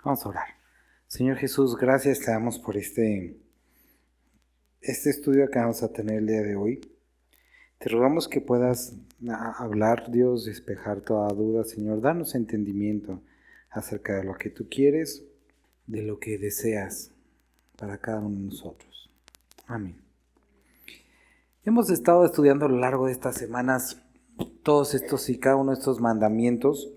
Vamos a orar. Señor Jesús, gracias te damos por este estudio que vamos a tener el día de hoy. Te rogamos que puedas hablar, Dios, despejar toda duda, Señor. Danos entendimiento acerca de lo que tú quieres, de lo que deseas para cada uno de nosotros. Amén. Hemos estado estudiando a lo largo de estas semanas todos estos y cada uno de estos mandamientos.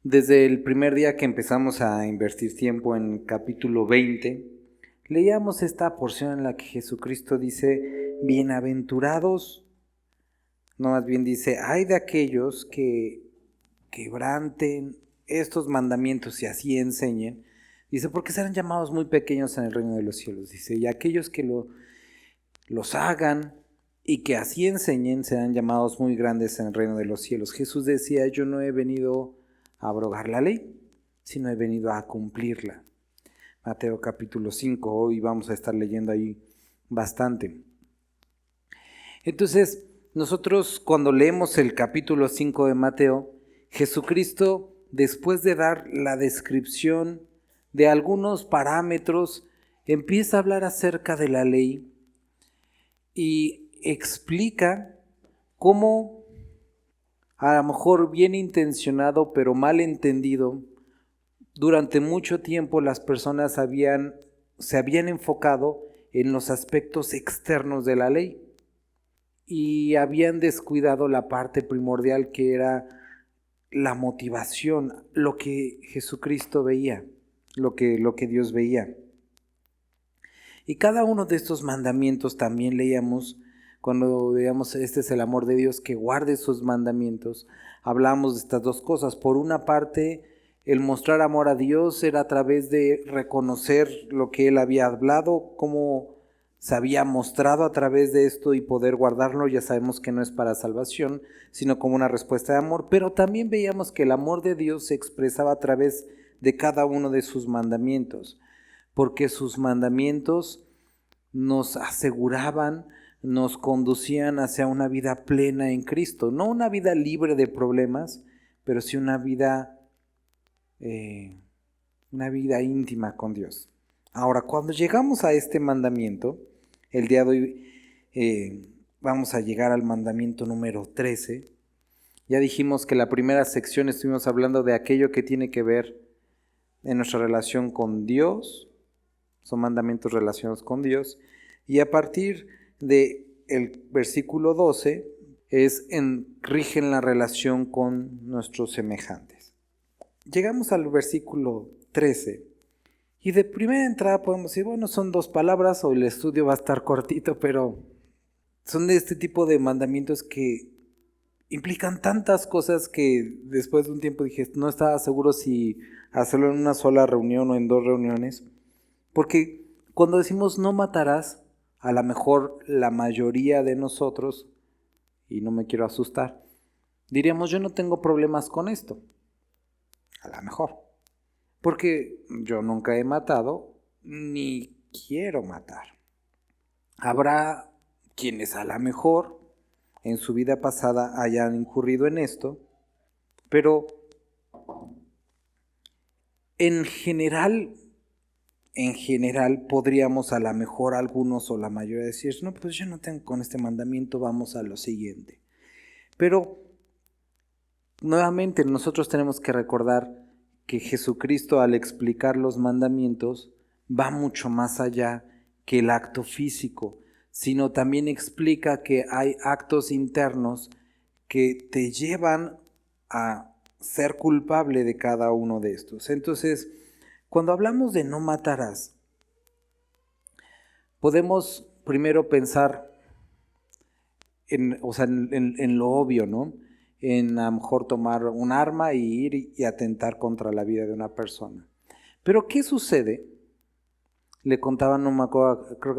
Desde el primer día que empezamos a invertir tiempo en capítulo 20, leíamos esta porción en la que Jesucristo dice, bienaventurados, no, más bien dice, ay de aquellos que quebranten estos mandamientos y así enseñen. Dice, porque serán llamados muy pequeños en el reino de los cielos. Dice, y aquellos que los hagan y que así enseñen serán llamados muy grandes en el reino de los cielos. Jesús decía, yo no he venido a abrogar la ley, sino he venido a cumplirla. Mateo capítulo 5, hoy vamos a estar leyendo ahí bastante. Entonces, nosotros cuando leemos el capítulo 5 de Mateo, Jesucristo, después de dar la descripción de algunos parámetros, empieza a hablar acerca de la ley y explica cómo, a lo mejor bien intencionado, pero mal entendido, durante mucho tiempo las personas se habían enfocado en los aspectos externos de la ley y habían descuidado la parte primordial que era la motivación, lo que Jesucristo veía, lo que Dios veía. Y cada uno de estos mandamientos también leíamos, cuando veíamos este es el amor de Dios, que guarde sus mandamientos, hablamos de estas dos cosas. Por una parte, el mostrar amor a Dios era a través de reconocer lo que Él había hablado, cómo se había mostrado a través de esto y poder guardarlo. Ya sabemos que no es para salvación, sino como una respuesta de amor. Pero también veíamos que el amor de Dios se expresaba a través de cada uno de sus mandamientos, porque sus mandamientos nos aseguraban, nos conducían hacia una vida plena en Cristo, no una vida libre de problemas, pero sí una vida íntima con Dios. Ahora, cuando llegamos a este mandamiento, el día de hoy vamos a llegar al mandamiento número 13. Ya dijimos que la primera sección estuvimos hablando de aquello que tiene que ver en nuestra relación con Dios, son mandamientos relacionados con Dios, y a partir del versículo 12 rigen la relación con nuestros semejantes. Llegamos al versículo 13 y de primera entrada podemos decir, bueno, son dos palabras o el estudio va a estar cortito, pero son de este tipo de mandamientos que implican tantas cosas que después de un tiempo dije, no estaba seguro si hacerlo en una sola reunión o en dos reuniones, porque cuando decimos no matarás, a lo mejor la mayoría de nosotros, y no me quiero asustar, diríamos yo no tengo problemas con esto, a lo mejor, porque yo nunca he matado ni quiero matar. Habrá quienes a lo mejor en su vida pasada hayan incurrido en esto, pero en general podríamos a lo mejor algunos o la mayoría decir, no, pues yo no tengo con este mandamiento, vamos a lo siguiente. Pero nuevamente nosotros tenemos que recordar que Jesucristo al explicar los mandamientos va mucho más allá que el acto físico, sino también explica que hay actos internos que te llevan a ser culpable de cada uno de estos. Entonces, cuando hablamos de no matarás, podemos primero pensar en lo obvio, ¿no? En a lo mejor tomar un arma y ir y atentar contra la vida de una persona. Pero ¿qué sucede? Le contaba, no me acuerdo, creo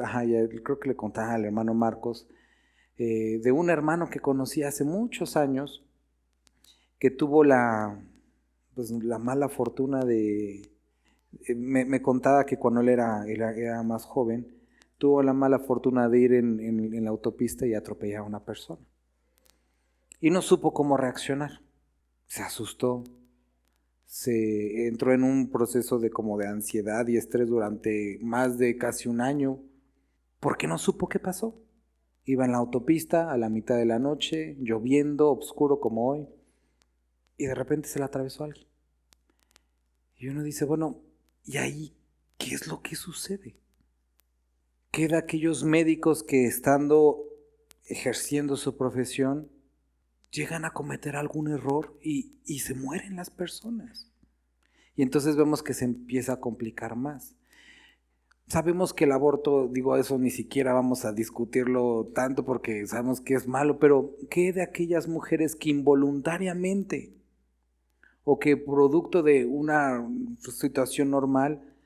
que le contaba al hermano Marcos, de un hermano que conocí hace muchos años, que tuvo la mala fortuna de... Me contaba que cuando él era más joven, tuvo la mala fortuna de ir en la autopista y atropellar a una persona. y no supo cómo reaccionar. Se asustó, se entró en un proceso de como de ansiedad y estrés durante más de casi un año, porque no supo qué pasó. Iba en la autopista a la mitad de la noche, lloviendo, oscuro como hoy, y de repente se le atravesó alguien. Y uno dice, bueno, ¿y ahí qué es lo que sucede? ¿Qué de aquellos médicos que estando ejerciendo su profesión llegan a cometer algún error y se mueren las personas? Y entonces vemos que se empieza a complicar más. Sabemos que el aborto, digo, eso ni siquiera vamos a discutirlo tanto porque sabemos que es malo, pero ¿qué de aquellas mujeres que involuntariamente o que producto de una situación normal,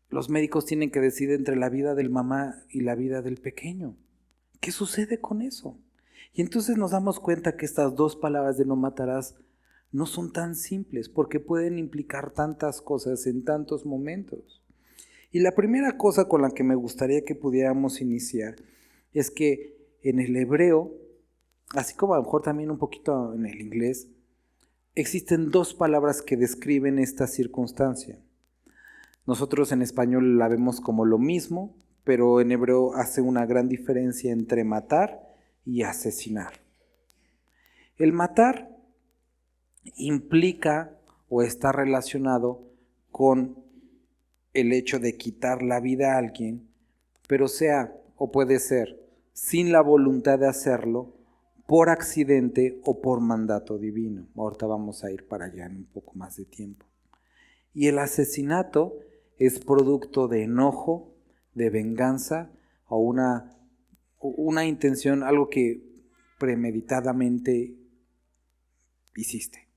los médicos tienen que decidir entre la vida del mamá y la vida del pequeño? ¿Qué sucede con eso? Y entonces nos damos cuenta que estas dos palabras de no matarás no son tan simples porque pueden implicar tantas cosas en tantos momentos. Y la primera cosa con la que me gustaría que pudiéramos iniciar es que en el hebreo, así como a lo mejor también un poquito en el inglés, existen dos palabras que describen esta circunstancia. Nosotros en español la vemos como lo mismo, pero en hebreo hace una gran diferencia entre matar y asesinar. El matar implica o está relacionado con el hecho de quitar la vida a alguien, pero sea o puede ser sin la voluntad de hacerlo, por accidente o por mandato divino. Ahorita vamos a ir para allá en un poco más de tiempo. Y el asesinato es producto de enojo, de venganza o una intención, algo que premeditadamente hiciste.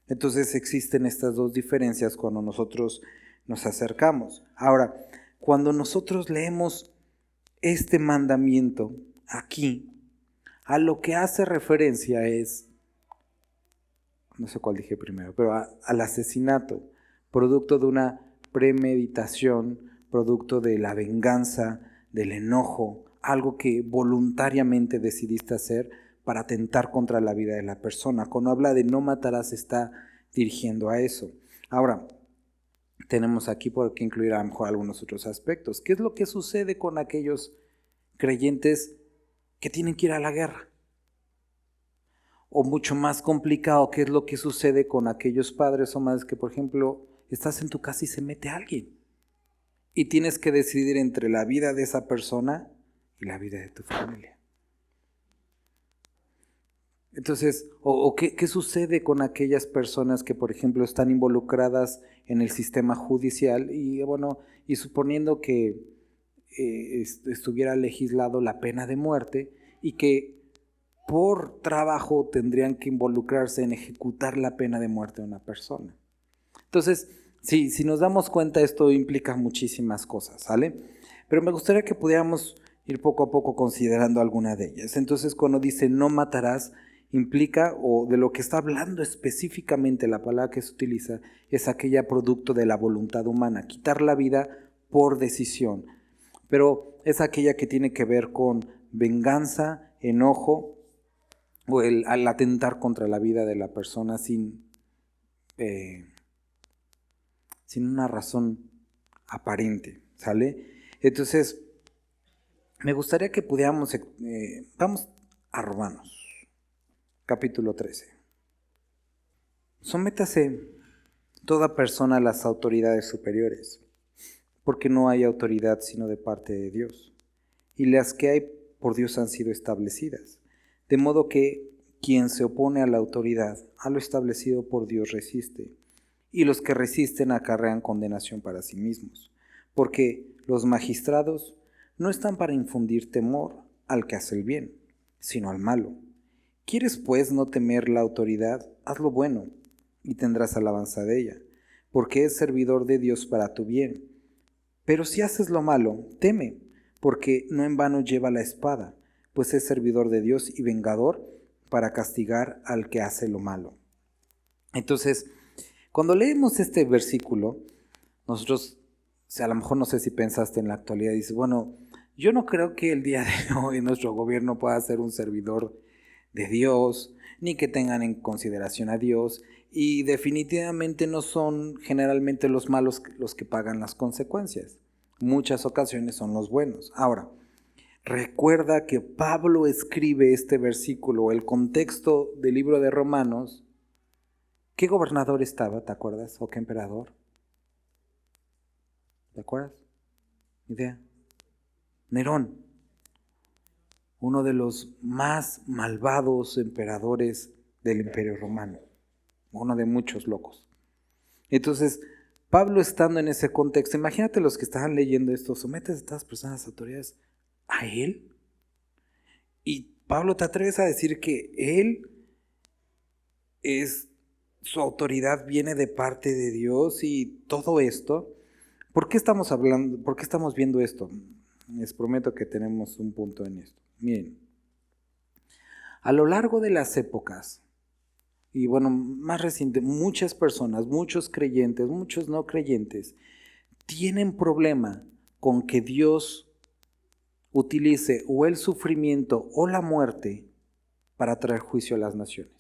Entonces existen estas dos diferencias cuando nosotros nos acercamos. Ahora, cuando nosotros leemos este mandamiento aquí, a lo que hace referencia es, no sé cuál dije primero, pero al asesinato, producto de una premeditación, producto de la venganza, del enojo, algo que voluntariamente decidiste hacer para atentar contra la vida de la persona. Cuando habla de no matarás, está dirigiendo a eso. Ahora, tenemos aquí por qué incluir a lo mejor algunos otros aspectos. ¿Qué es lo que sucede con aquellos creyentes que tienen que ir a la guerra? O mucho más complicado, ¿qué es lo que sucede con aquellos padres o madres que, por ejemplo, estás en tu casa y se mete alguien? Y tienes que decidir entre la vida de esa persona y la vida de tu familia. Entonces, ¿qué sucede con aquellas personas que, por ejemplo, están involucradas en el sistema judicial y, bueno, y suponiendo que estuviera legislado la pena de muerte y que por trabajo tendrían que involucrarse en ejecutar la pena de muerte de una persona? Entonces, si nos damos cuenta, esto implica muchísimas cosas, ¿sale? Pero me gustaría que pudiéramos ir poco a poco considerando alguna de ellas. Entonces, cuando dice no matarás, implica, o de lo que está hablando específicamente la palabra que se utiliza, es aquella producto de la voluntad humana, quitar la vida por decisión. Pero es aquella que tiene que ver con venganza, enojo, o al atentar contra la vida de la persona sin una razón aparente, ¿sale? Entonces, me gustaría que pudiéramos, vamos a Romanos, capítulo 13. Sométase toda persona a las autoridades superiores, porque no hay autoridad sino de parte de Dios, y las que hay por Dios han sido establecidas, de modo que quien se opone a la autoridad, a lo establecido por Dios resiste, y los que resisten acarrean condenación para sí mismos, porque los magistrados no están para infundir temor al que hace el bien, sino al malo. ¿Quieres pues no temer la autoridad? Haz lo bueno, y tendrás alabanza de ella, porque es servidor de Dios para tu bien. Pero si haces lo malo, teme, porque no en vano lleva la espada, pues es servidor de Dios y vengador para castigar al que hace lo malo. Entonces, cuando leemos este versículo, nosotros, a lo mejor no sé si pensaste en la actualidad, dices, bueno, yo no creo que el día de hoy nuestro gobierno pueda ser un servidor de Dios, ni que tengan en consideración a Dios, y definitivamente no son generalmente los malos los que pagan las consecuencias. Muchas ocasiones son los buenos. Ahora, recuerda que Pablo escribe este versículo, el contexto del libro de Romanos. ¿Qué gobernador estaba, te acuerdas? ¿O qué emperador? ¿Te acuerdas? ¿Idea? Nerón, uno de los más malvados emperadores del Imperio Romano, uno de muchos locos. Entonces, Pablo estando en ese contexto, imagínate los que estaban leyendo esto, sometes a estas personas, autoridades, a él. Y Pablo, te atreves a decir que él su autoridad viene de parte de Dios y todo esto. ¿Por qué estamos hablando? ¿Por qué estamos viendo esto? Les prometo que tenemos un punto en esto. Miren, a lo largo de las épocas, y bueno, más reciente, muchas personas, muchos creyentes, muchos no creyentes, tienen problema con que Dios utilice o el sufrimiento o la muerte para traer juicio a las naciones.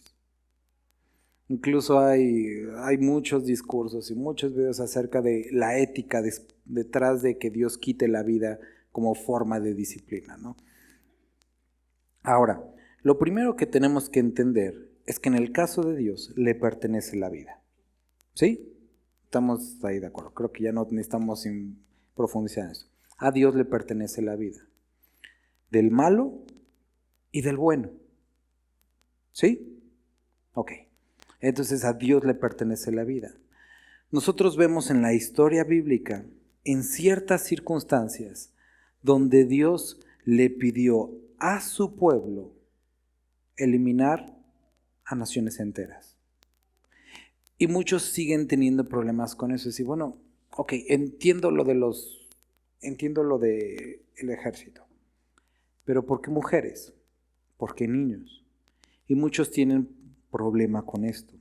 Incluso hay muchos discursos y muchos videos acerca de la ética detrás de que Dios quite la vida como forma de disciplina, ¿no? Ahora, lo primero que tenemos que entender es que en el caso de Dios le pertenece la vida. ¿Sí? Estamos ahí de acuerdo. Creo que ya no necesitamos profundizar en eso. A Dios le pertenece la vida. Del malo y del bueno. ¿Sí? Ok. Entonces a Dios le pertenece la vida. Nosotros vemos en la historia bíblica, en ciertas circunstancias, donde Dios le pidió a su pueblo eliminar a naciones enteras. Y muchos siguen teniendo problemas con eso. Y bueno, ok, entiendo lo del ejército. Pero ¿por qué mujeres? ¿Por qué niños? Y muchos tienen problema con esto.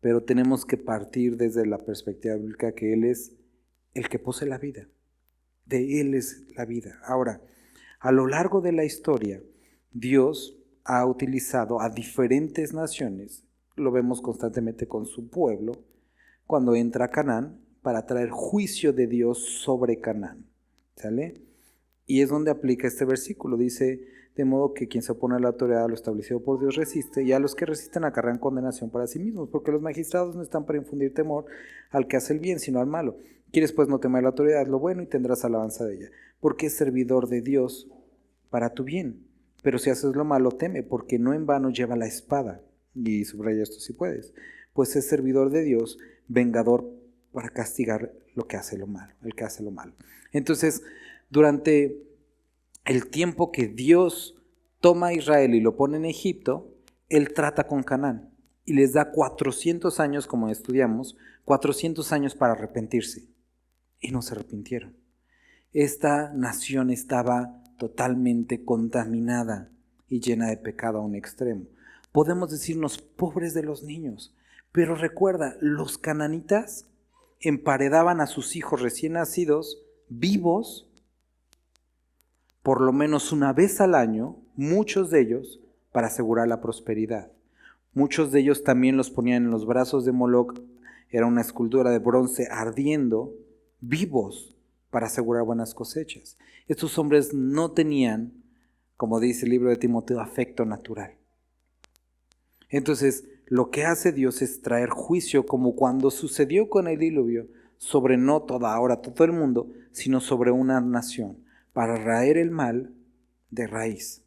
Pero tenemos que partir desde la perspectiva bíblica que Él es el que posee la vida. De Él es la vida. Ahora, a lo largo de la historia, Dios ha utilizado a diferentes naciones, lo vemos constantemente con su pueblo, cuando entra a Canaán, para traer juicio de Dios sobre Canaán. ¿Sale? Y es donde aplica este versículo. Dice, de modo que quien se opone a la autoridad, lo establecido por Dios, resiste, y a los que resisten acarrean condenación para sí mismos, porque los magistrados no están para infundir temor al que hace el bien, sino al malo. Quieres pues no temer la autoridad, lo bueno, y tendrás alabanza de ella, porque es servidor de Dios para tu bien. Pero si haces lo malo, teme, porque no en vano lleva la espada. Y subraya esto si puedes. Pues es servidor de Dios, vengador para castigar lo que hace lo malo, el que hace lo malo. Entonces, durante el tiempo que Dios toma a Israel y lo pone en Egipto, Él trata con Canaán y les da 400 años, como estudiamos, 400 años para arrepentirse. Y no se arrepintieron. Esta nación estaba totalmente contaminada y llena de pecado a un extremo. Podemos decirnos pobres de los niños, pero recuerda, los cananitas emparedaban a sus hijos recién nacidos vivos por lo menos una vez al año, muchos de ellos para asegurar la prosperidad. Muchos de ellos también los ponían en los brazos de Moloc, era una escultura de bronce ardiendo, vivos para asegurar buenas cosechas. Estos hombres no tenían, como dice el libro de Timoteo, afecto natural. Entonces, lo que hace Dios es traer juicio, como cuando sucedió con el diluvio, sobre no todo el mundo, sino sobre una nación, para raer el mal de raíz.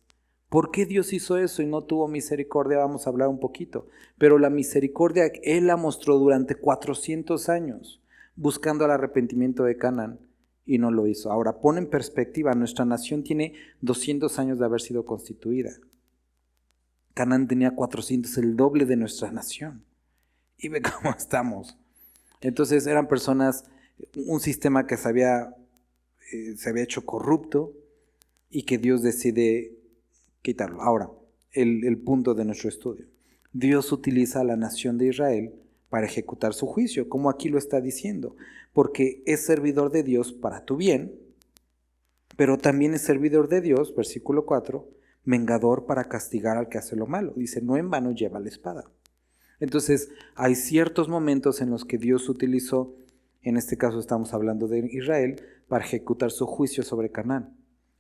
¿Por qué Dios hizo eso y no tuvo misericordia? Vamos a hablar un poquito. Pero la misericordia Él la mostró durante 400 años, buscando el arrepentimiento de Canaán, y no lo hizo. Ahora, pon en perspectiva, nuestra nación tiene 200 años de haber sido constituida. Canaán tenía 400, el doble de nuestra nación. Y ve cómo estamos. Entonces eran personas, un sistema que se había hecho corrupto y que Dios decide quitarlo. Ahora, el punto de nuestro estudio. Dios utiliza a la nación de Israel para ejecutar su juicio, como aquí lo está diciendo, porque es servidor de Dios para tu bien, pero también es servidor de Dios, versículo 4, vengador para castigar al que hace lo malo. Dice, no en vano lleva la espada. Entonces, hay ciertos momentos en los que Dios utilizó, en este caso estamos hablando de Israel, para ejecutar su juicio sobre Canaán.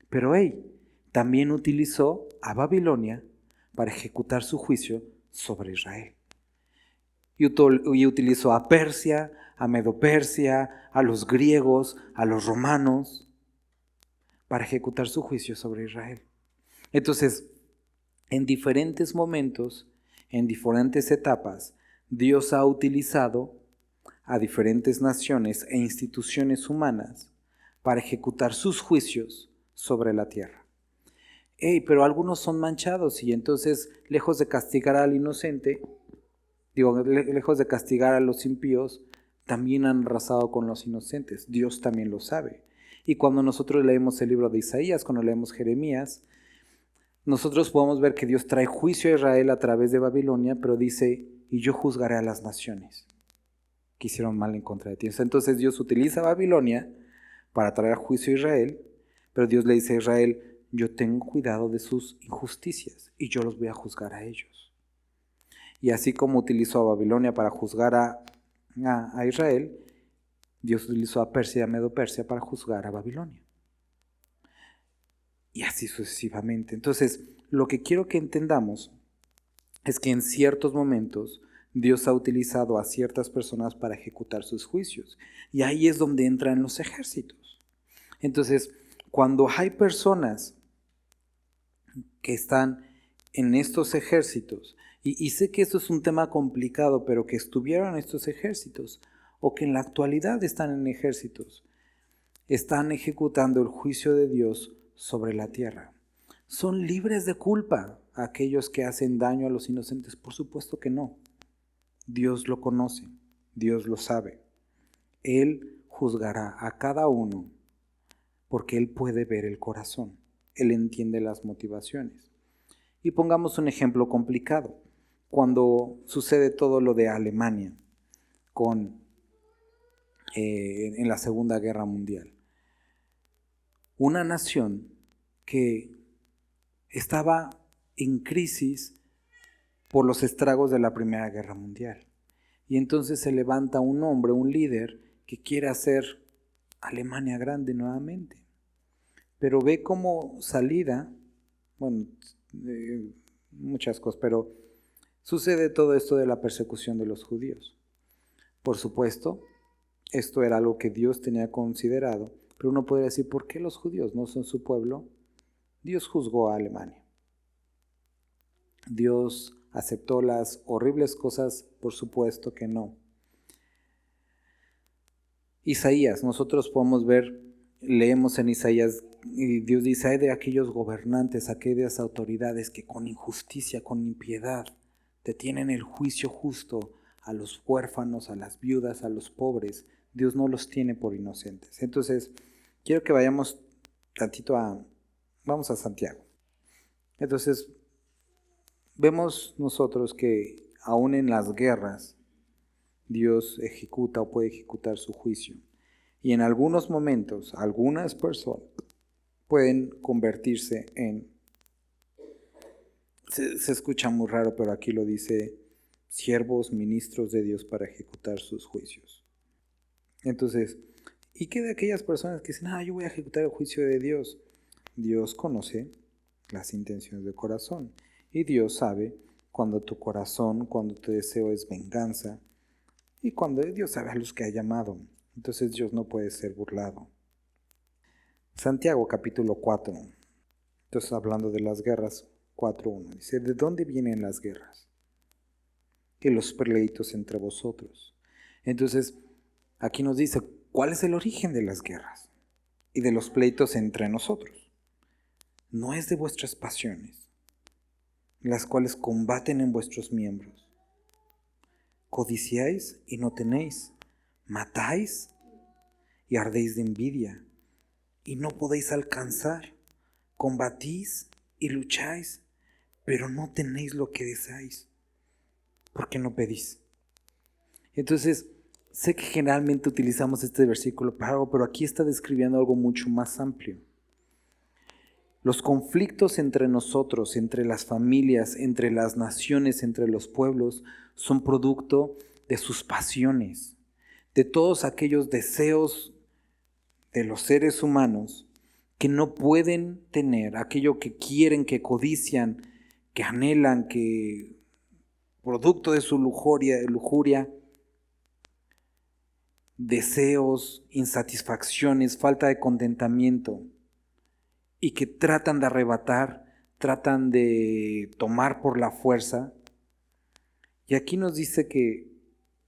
Pero también utilizó a Babilonia para ejecutar su juicio sobre Israel. Y utilizó a Persia, a Medo-Persia, a los griegos, a los romanos, para ejecutar su juicio sobre Israel. Entonces, en diferentes momentos, en diferentes etapas, Dios ha utilizado a diferentes naciones e instituciones humanas para ejecutar sus juicios sobre la tierra. Pero algunos son manchados y entonces, lejos de castigar al inocente, lejos de castigar a los impíos, también han arrasado con los inocentes. Dios también lo sabe. Y cuando nosotros leemos el libro de Isaías, cuando leemos Jeremías, nosotros podemos ver que Dios trae juicio a Israel a través de Babilonia, pero dice, y yo juzgaré a las naciones que hicieron mal en contra de ti. Entonces Dios utiliza a Babilonia para traer juicio a Israel, pero Dios le dice a Israel, yo tengo cuidado de sus injusticias y yo los voy a juzgar a ellos. Y así como utilizó a Babilonia para juzgar a Israel, Dios utilizó a Persia y a Medo-Persia para juzgar a Babilonia. Y así sucesivamente. Entonces, lo que quiero que entendamos es que en ciertos momentos Dios ha utilizado a ciertas personas para ejecutar sus juicios. Y ahí es donde entran los ejércitos. Entonces, cuando hay personas que están en estos ejércitos, y sé que esto es un tema complicado, pero que estuvieron en estos ejércitos, o que en la actualidad están en ejércitos, están ejecutando el juicio de Dios sobre la tierra. ¿Son libres de culpa aquellos que hacen daño a los inocentes? Por supuesto que no. Dios lo conoce, Dios lo sabe. Él juzgará a cada uno porque Él puede ver el corazón. Él entiende las motivaciones. Y pongamos un ejemplo complicado. Cuando sucede todo lo de Alemania en la Segunda Guerra Mundial. Una nación que estaba en crisis por los estragos de la Primera Guerra Mundial. Y entonces se levanta un hombre, un líder, que quiere hacer Alemania grande nuevamente. Pero ve como salida, muchas cosas, pero sucede todo esto de la persecución de los judíos. Por supuesto, esto era algo que Dios tenía considerado, pero uno podría decir, ¿por qué los judíos no son su pueblo? Dios juzgó a Alemania. Dios aceptó las horribles cosas, por supuesto que no. Isaías, nosotros podemos ver, leemos en Isaías, y Dios dice, hay de aquellos gobernantes, aquellas autoridades que con injusticia, con impiedad, detienen el juicio justo a los huérfanos, a las viudas, a los pobres. Dios no los tiene por inocentes. Entonces, quiero que vayamos tantito vamos a Santiago. Entonces, vemos nosotros que aún en las guerras, Dios ejecuta o puede ejecutar su juicio. Y en algunos momentos, algunas personas pueden convertirse en, se escucha muy raro, pero aquí lo dice, siervos, ministros de Dios para ejecutar sus juicios. Entonces, ¿y qué de aquellas personas que dicen, yo voy a ejecutar el juicio de Dios? Dios conoce las intenciones del corazón. Y Dios sabe cuando tu corazón, cuando tu deseo es venganza, y cuando Dios sabe a los que ha llamado. Entonces Dios no puede ser burlado. Santiago capítulo 4. Entonces hablando de las guerras, 4:1. Dice, ¿de dónde vienen las guerras? Y los pleitos entre vosotros. Entonces, aquí nos dice, ¿cuál es el origen de las guerras? Y de los pleitos entre nosotros. No es de vuestras pasiones, las cuales combaten en vuestros miembros. Codiciáis y no tenéis, matáis y ardéis de envidia y no podéis alcanzar, combatís y lucháis, pero no tenéis lo que deseáis, porque no pedís. Entonces, sé que generalmente utilizamos este versículo para algo, pero aquí está describiendo algo mucho más amplio. Los conflictos entre nosotros, entre las familias, entre las naciones, entre los pueblos, son producto de sus pasiones, de todos aquellos deseos de los seres humanos que no pueden tener, aquello que quieren, que codician, que anhelan, que producto de su lujuria, deseos, insatisfacciones, falta de contentamiento, y que tratan de arrebatar, tratan de tomar por la fuerza. Y aquí nos dice que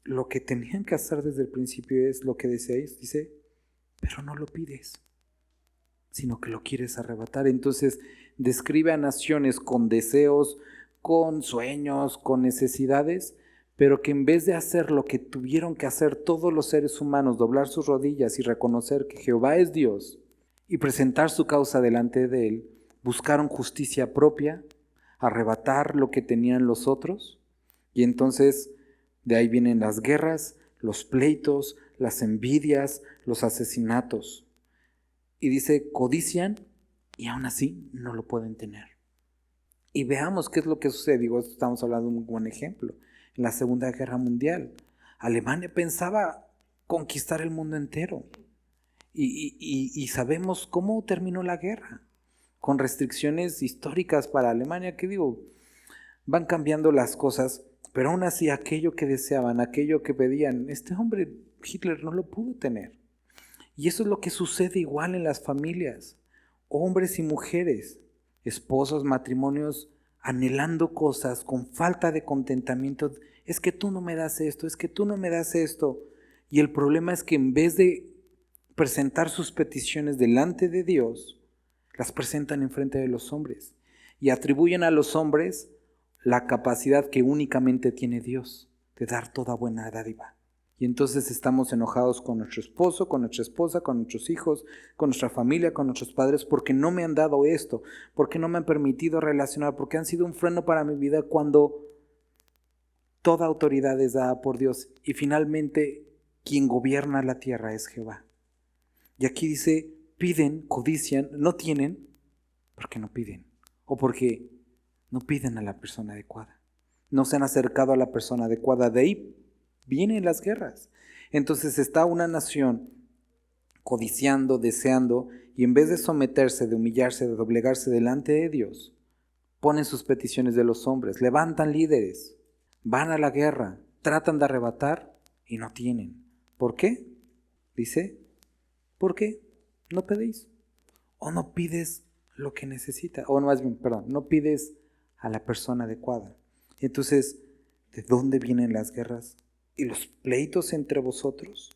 lo que tenían que hacer desde el principio es lo que deseáis, dice, pero no lo pides, sino que lo quieres arrebatar. Entonces describe a naciones con deseos, con sueños, con necesidades, pero que en vez de hacer lo que tuvieron que hacer todos los seres humanos, doblar sus rodillas y reconocer que Jehová es Dios y presentar su causa delante de Él, buscaron justicia propia, arrebatar lo que tenían los otros, y entonces de ahí vienen las guerras, los pleitos, las envidias, los asesinatos. Y dice, codician y aún así no lo pueden tener. Y veamos qué es lo que sucede. Digo, estamos hablando de un buen ejemplo. En la Segunda Guerra Mundial, Alemania pensaba conquistar el mundo entero. Y sabemos cómo terminó la guerra, con restricciones históricas para Alemania, que digo, van cambiando las cosas, pero aún así aquello que deseaban, aquello que pedían, este hombre, Hitler, no lo pudo tener. Y eso es lo que sucede igual en las familias, hombres y mujeres, esposos, matrimonios, anhelando cosas con falta de contentamiento. Es que tú no me das esto, es que tú no me das esto. Y el problema es que en vez de presentar sus peticiones delante de Dios, las presentan enfrente de los hombres y atribuyen a los hombres la capacidad que únicamente tiene Dios de dar toda buena dádiva. Y entonces estamos enojados con nuestro esposo, con nuestra esposa, con nuestros hijos, con nuestra familia, con nuestros padres, porque no me han dado esto, porque no me han permitido relacionar, porque han sido un freno para mi vida, cuando toda autoridad es dada por Dios y finalmente quien gobierna la tierra es Jehová. Y aquí dice, piden, codician, no tienen, porque no piden, o porque no piden a la persona adecuada. No se han acercado a la persona adecuada. De ahí vienen las guerras. Entonces está una nación codiciando, deseando, y en vez de someterse, de humillarse, de doblegarse delante de Dios, ponen sus peticiones de los hombres, levantan líderes, van a la guerra, tratan de arrebatar y no tienen. ¿Por qué? Dice, ¿por qué no pedís? O no pides lo que necesita, o más bien, perdón, no pides a la persona adecuada. Entonces, ¿de dónde vienen las guerras y los pleitos entre vosotros?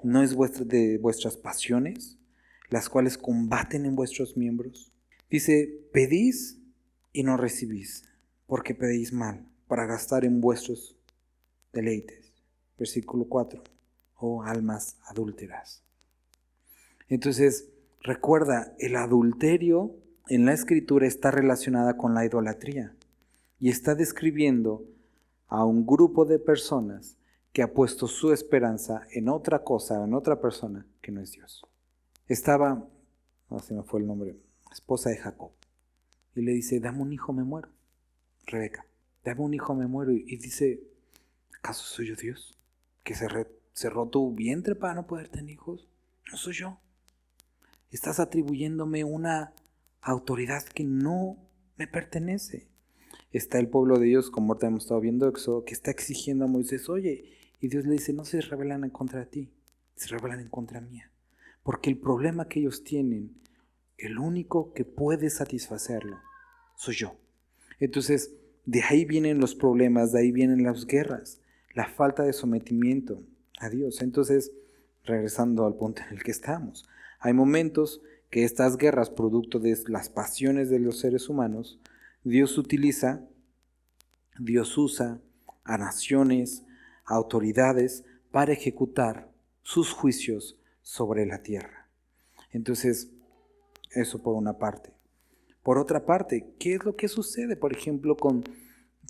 ¿No es de vuestras pasiones, las cuales combaten en vuestros miembros? Dice, pedís y no recibís, porque pedís mal, para gastar en vuestros deleites. Versículo 4. Oh almas adúlteras. Entonces, recuerda, el adulterio en la Escritura está relacionada con la idolatría y está describiendo a un grupo de personas que ha puesto su esperanza en otra cosa, en otra persona que no es Dios. Estaba, no se me fue el nombre, esposa de Jacob, y le dice, dame un hijo, me muero. Rebeca, dame un hijo, me muero. Y dice, ¿acaso soy yo Dios? ¿Que cerró tu vientre para no poder tener hijos? No soy yo. Estás atribuyéndome una autoridad que no me pertenece. Está el pueblo de Dios, como ahorita hemos estado viendo, Éxodo, que está exigiendo a Moisés, oye, y Dios le dice, no se rebelan en contra de ti, se rebelan en contra mía. Porque el problema que ellos tienen, el único que puede satisfacerlo, soy yo. Entonces, de ahí vienen los problemas, de ahí vienen las guerras, la falta de sometimiento a Dios. Entonces, regresando al punto en el que estamos, hay momentos que estas guerras, producto de las pasiones de los seres humanos, Dios usa a naciones, a autoridades para ejecutar sus juicios sobre la tierra. Entonces, eso por una parte. Por otra parte, ¿qué es lo que sucede, por ejemplo, con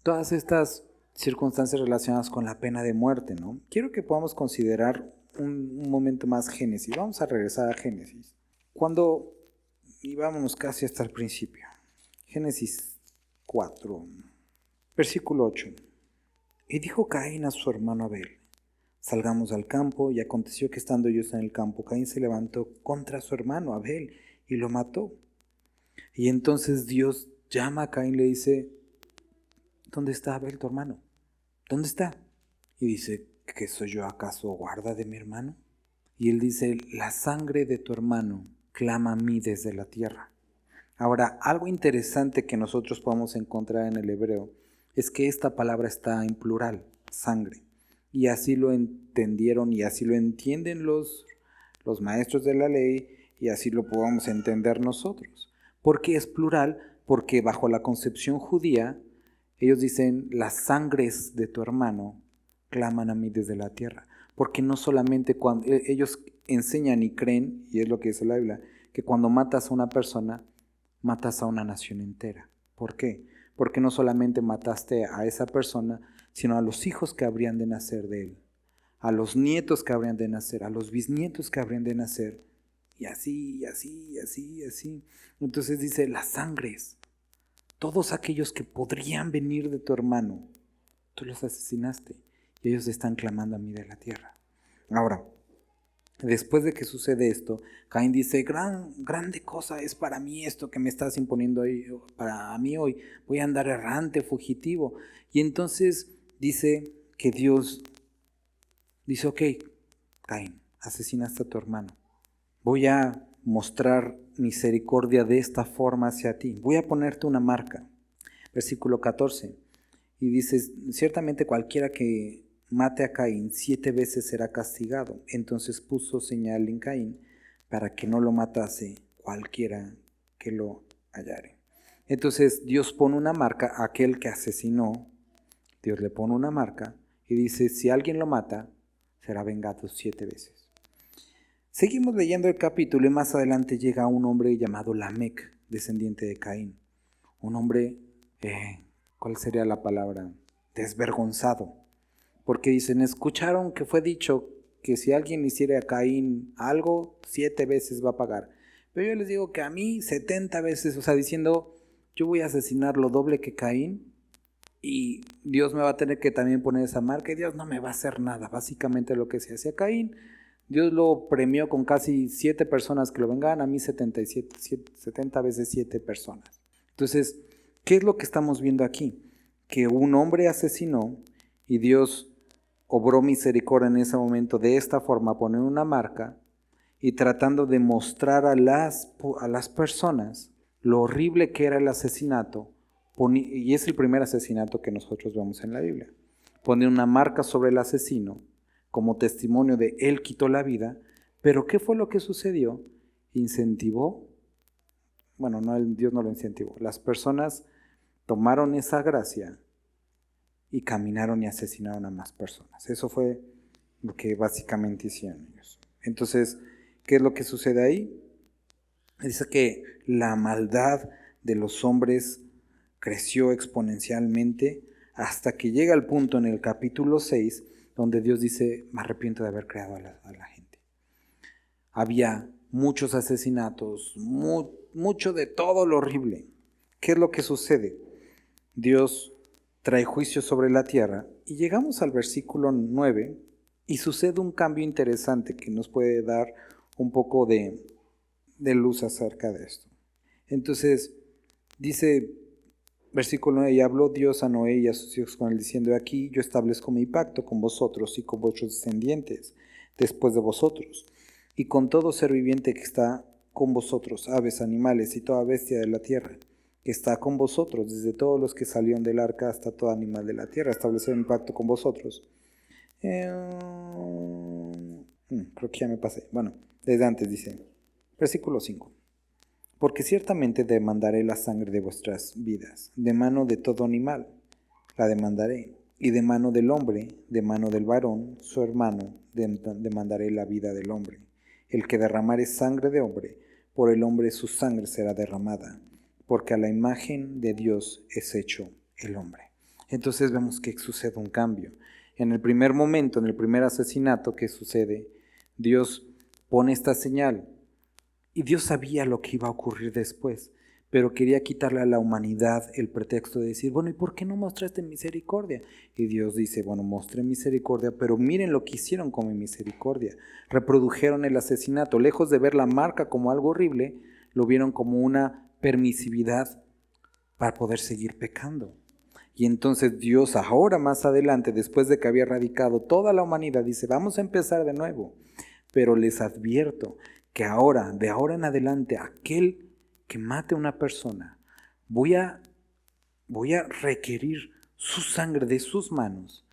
todas estas circunstancias relacionadas con la pena de muerte, ¿no? Quiero que podamos considerar un momento más Génesis. Vamos a regresar a Génesis. Cuando Y vámonos casi hasta el principio. Génesis 4, versículo 8. Y dijo Caín a su hermano Abel: salgamos al campo. Y aconteció que estando ellos en el campo, Caín se levantó contra su hermano Abel y lo mató. Y entonces Dios llama a Caín y le dice: ¿dónde está Abel tu hermano? ¿Dónde está? Y dice: ¿qué soy yo acaso guarda de mi hermano? Y él dice: la sangre de tu hermano clama a mí desde la tierra. Ahora, algo interesante que nosotros podemos encontrar en el hebreo es que esta palabra está en plural, sangre. Y así lo entendieron y así lo entienden los maestros de la ley, y así lo podemos entender nosotros. ¿Por qué es plural? Porque bajo la concepción judía, ellos dicen: las sangres de tu hermano claman a mí desde la tierra. Porque no solamente cuando ellos enseñan y creen, y es lo que dice la Biblia, que cuando matas a una persona, matas a una nación entera. ¿Por qué? Porque no solamente mataste a esa persona, sino a los hijos que habrían de nacer de él, a los nietos que habrían de nacer, a los bisnietos que habrían de nacer, y así, y así, y así, y así. Entonces dice: las sangres, todos aquellos que podrían venir de tu hermano, tú los asesinaste, y ellos están clamando a mí de la tierra. Ahora, después de que sucede esto, Caín dice: grande cosa es para mí esto que me estás imponiendo hoy, para mí hoy. Voy a andar errante, fugitivo. Y entonces dice que Dios dice: ok, Caín, asesinaste a tu hermano. Voy a mostrar misericordia de esta forma hacia ti. Voy a ponerte una marca. Versículo 14. Y dice: ciertamente cualquiera que mate a Caín 7 veces será castigado. Entonces puso señal en Caín para que no lo matase cualquiera que lo hallare. Entonces Dios pone una marca a aquel que asesinó. Dios le pone una marca y dice: si alguien lo mata, será vengado 7 veces. Seguimos leyendo el capítulo y más adelante llega un hombre llamado Lamec, descendiente de Caín. Un hombre, ¿cuál sería la palabra? Desvergonzado. Porque dicen: escucharon que fue dicho que si alguien hiciera a Caín algo, 7 veces va a pagar. Pero yo les digo que a mí 70 veces, o sea, diciendo: yo voy a asesinar lo doble que Caín y Dios me va a tener que también poner esa marca y Dios no me va a hacer nada. Básicamente lo que se hacía a Caín, Dios lo premió con casi 7 personas que lo vengaban, a mí 70 veces 7 personas. Entonces, ¿qué es lo que estamos viendo aquí? Que un hombre asesinó y Dios obró misericordia en ese momento de esta forma, poner una marca y tratando de mostrar a las personas lo horrible que era el asesinato. Y es el primer asesinato que nosotros vemos en la Biblia. Pone una marca sobre el asesino como testimonio de él quitó la vida. Pero ¿qué fue lo que sucedió? Incentivó, bueno, no, Dios no lo incentivó, las personas tomaron esa gracia y caminaron y asesinaron a más personas. Eso fue lo que básicamente hicieron ellos. Entonces, ¿qué es lo que sucede ahí? Dice que la maldad de los hombres creció exponencialmente hasta que llega el punto en el capítulo 6 donde Dios dice: me arrepiento de haber creado a la gente. Había muchos asesinatos, mucho de todo lo horrible. ¿Qué es lo que sucede? Dios trae juicio sobre la tierra y llegamos al versículo 9 y sucede un cambio interesante que nos puede dar un poco de luz acerca de esto. Entonces dice versículo 9: y habló Dios a Noé y a sus hijos con él diciendo: aquí yo establezco mi pacto con vosotros y con vuestros descendientes después de vosotros, y con todo ser viviente que está con vosotros, aves, animales y toda bestia de la tierra, que está con vosotros, desde todos los que salieron del arca hasta todo animal de la tierra. Establecer un pacto con vosotros. Creo que ya me pasé. Bueno, desde antes dice, versículo 5. Porque ciertamente demandaré la sangre de vuestras vidas, de mano de todo animal, la demandaré, y de mano del hombre, de mano del varón, su hermano, demandaré la vida del hombre. El que derramare sangre de hombre, por el hombre su sangre será derramada, porque a la imagen de Dios es hecho el hombre. Entonces vemos que sucede un cambio. En el primer momento, en el primer asesinato que sucede, Dios pone esta señal. Y Dios sabía lo que iba a ocurrir después, pero quería quitarle a la humanidad el pretexto de decir, bueno, ¿y por qué no mostraste misericordia? Y Dios dice, bueno, mostré misericordia, pero miren lo que hicieron con mi misericordia. Reprodujeron el asesinato. Lejos de ver la marca como algo horrible, lo vieron como una permisividad para poder seguir pecando. Y entonces Dios ahora más adelante, después de que había erradicado toda la humanidad, dice, vamos a empezar de nuevo. Pero les advierto que ahora, de ahora en adelante, aquel que mate a una persona, voy a requerir su sangre de sus manos.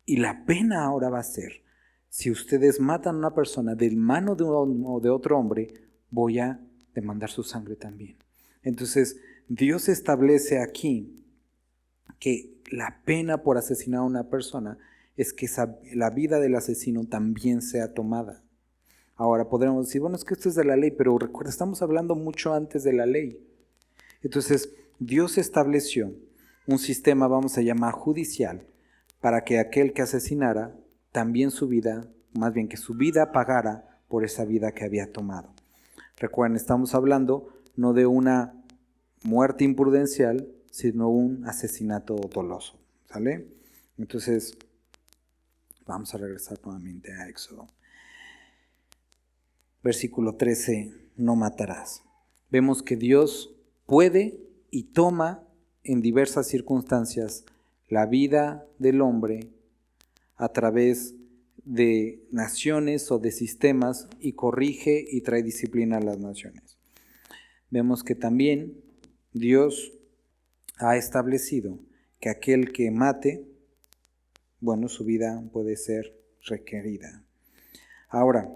Y la pena ahora va a ser, si ustedes matan a una persona de mano de otro hombre, voy a demandar su sangre también. Entonces, Dios establece aquí que la pena por asesinar a una persona es que la vida del asesino también sea tomada. Ahora podremos decir, bueno, es que esto es de la ley, pero recuerda, estamos hablando mucho antes de la ley. Entonces, Dios estableció un sistema, vamos a llamar judicial, para que aquel que asesinara, también su vida, más bien que su vida pagara por esa vida que había tomado. Recuerden, estamos hablando no de una muerte imprudencial, sino un asesinato doloso, ¿sale? Entonces, vamos a regresar nuevamente a Éxodo. Versículo 13, no matarás. Vemos que Dios puede y toma en diversas circunstancias la vida del hombre a través de naciones o de sistemas y corrige y trae disciplina a las naciones. Vemos que también Dios ha establecido que aquel que mate, bueno, su vida puede ser requerida. Ahora,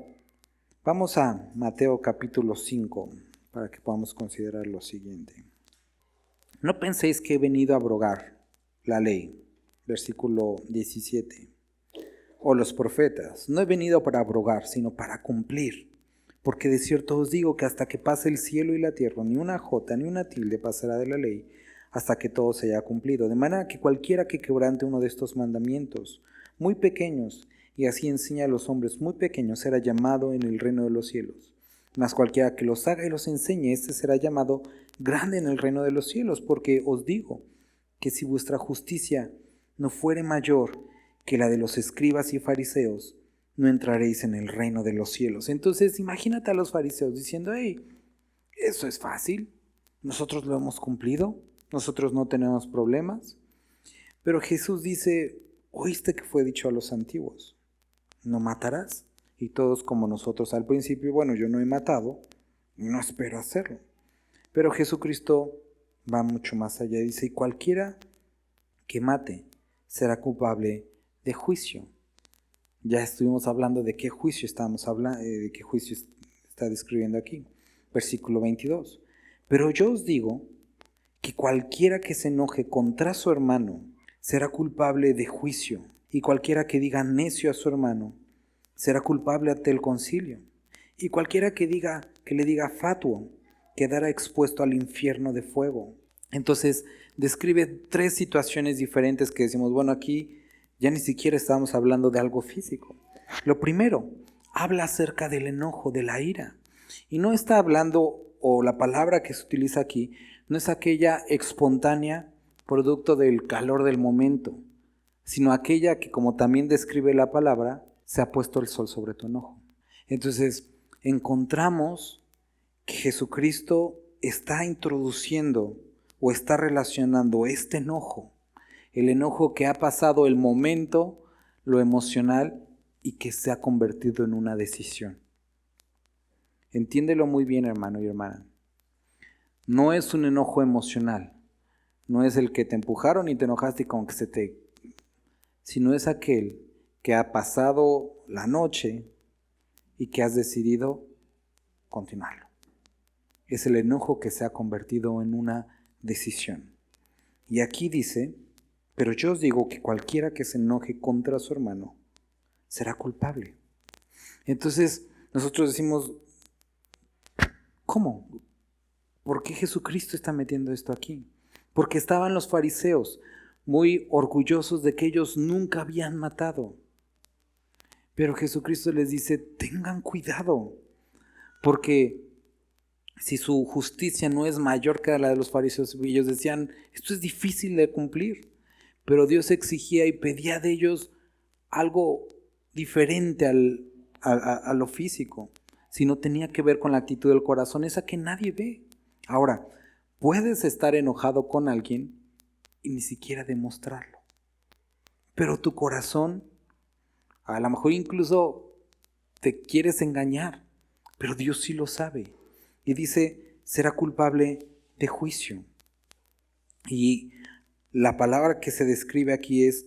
vamos a Mateo capítulo 5 para que podamos considerar lo siguiente. No penséis que he venido a abrogar la ley, versículo 17, o los profetas. No he venido para abrogar, sino para cumplir. Porque de cierto os digo que hasta que pase el cielo y la tierra, ni una jota ni una tilde pasará de la ley, hasta que todo se haya cumplido. De manera que cualquiera que quebrante uno de estos mandamientos, muy pequeños, y así enseña a los hombres muy pequeños, será llamado en el reino de los cielos. Mas cualquiera que los haga y los enseñe, éste será llamado grande en el reino de los cielos. Porque os digo que si vuestra justicia no fuere mayor que la de los escribas y fariseos, no entraréis en el reino de los cielos. Entonces imagínate a los fariseos diciendo, hey, eso es fácil, nosotros lo hemos cumplido, nosotros no tenemos problemas. Pero Jesús dice, oíste que fue dicho a los antiguos, no matarás. Y todos como nosotros al principio, bueno, yo no he matado, no espero hacerlo. Pero Jesucristo va mucho más allá, dice, y cualquiera que mate será culpable de juicio. Ya estuvimos hablando de qué juicio estamos hablando, de qué juicio está describiendo aquí. Versículo 22. Pero yo os digo que cualquiera que se enoje contra su hermano será culpable de juicio, y cualquiera que diga necio a su hermano será culpable ante el concilio, y cualquiera que le diga fatuo quedará expuesto al infierno de fuego. Entonces describe tres situaciones diferentes que decimos, bueno, aquí ya ni siquiera estamos hablando de algo físico. Lo primero, habla acerca del enojo, de la ira. Y no está hablando, o la palabra que se utiliza aquí, no es aquella espontánea, producto del calor del momento, sino aquella que, como también describe la palabra, se ha puesto el sol sobre tu enojo. Entonces, encontramos que Jesucristo está introduciendo o está relacionando este enojo, el enojo que ha pasado el momento, lo emocional, y que se ha convertido en una decisión. Entiéndelo muy bien, hermano y hermana. No es un enojo emocional, no es el que te empujaron y te enojaste y como que sino es aquel que ha pasado la noche y que has decidido continuarlo. Es el enojo que se ha convertido en una decisión. Y aquí dice, pero yo os digo que cualquiera que se enoje contra su hermano será culpable. Entonces nosotros decimos, ¿cómo? ¿Por qué Jesucristo está metiendo esto aquí? Porque estaban los fariseos muy orgullosos de que ellos nunca habían matado. Pero Jesucristo les dice, tengan cuidado, porque si su justicia no es mayor que la de los fariseos, ellos decían, esto es difícil de cumplir. Pero Dios exigía y pedía de ellos algo diferente a lo físico, sino tenía que ver con la actitud del corazón, esa que nadie ve. Ahora, puedes estar enojado con alguien y ni siquiera demostrarlo, pero tu corazón, a lo mejor incluso te quieres engañar, pero Dios sí lo sabe. Y dice, será culpable de juicio. Y la palabra que se describe aquí es,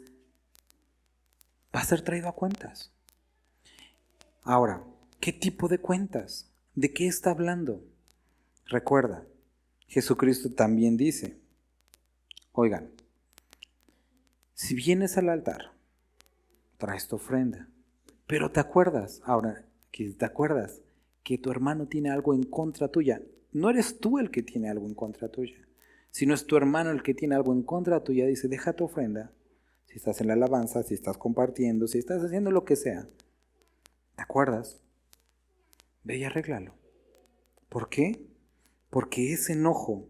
va a ser traído a cuentas. Ahora, ¿qué tipo de cuentas? ¿De qué está hablando? Recuerda, Jesucristo también dice, oigan, si vienes al altar, traes tu ofrenda, pero te acuerdas, ahora, que te acuerdas que tu hermano tiene algo en contra tuya, no eres tú el que tiene algo en contra tuya, sino es tu hermano el que tiene algo en contra tuya, dice, deja tu ofrenda, si estás en la alabanza, si estás compartiendo, si estás haciendo lo que sea, ¿te acuerdas? Ve y arréglalo. ¿Por qué? Porque ese enojo